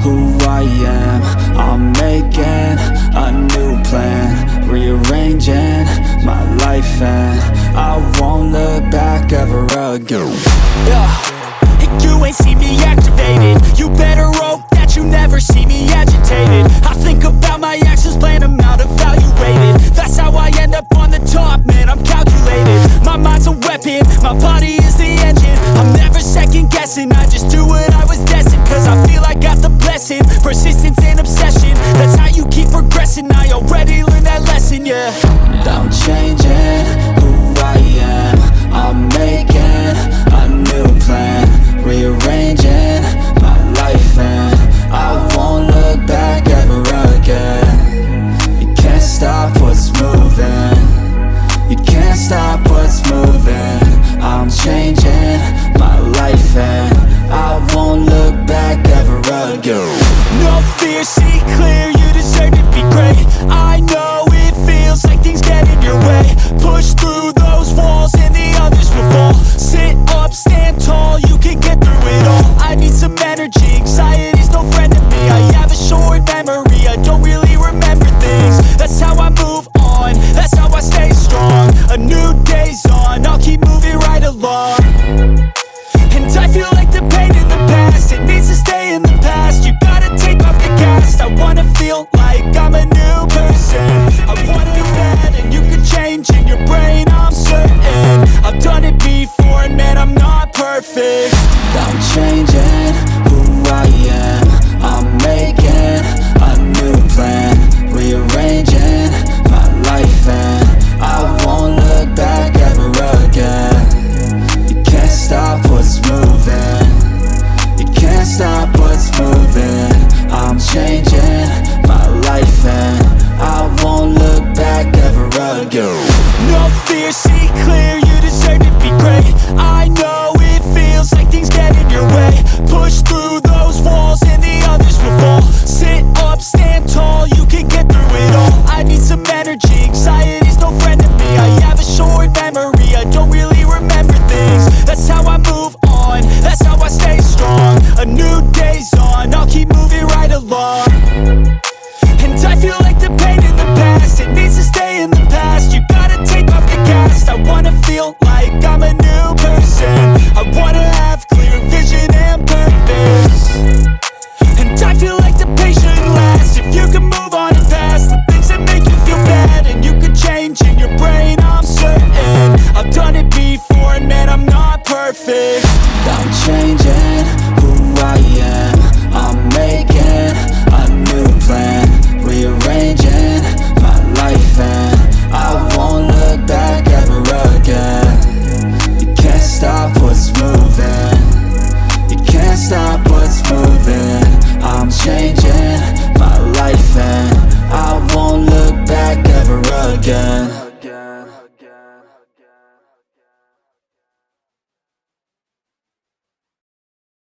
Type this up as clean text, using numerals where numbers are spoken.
who I am. I'm making a new plan, rearranging my life, and I won't look back ever again. And you ain't see me activated. You better hope that you never see me agitated. I think about my actions, plan them out, evaluated. That's how I end up on the top, man, I'm calculated. My mind's a weapon, my body is the engine. I'm never second guessing, I just do what I was destined. Cause I feel I got the blessing, persistence and obsession. That's how you keep progressing, I already learned that lesson, yeah. I'm changing who I am. I'm making a new plan, rearranging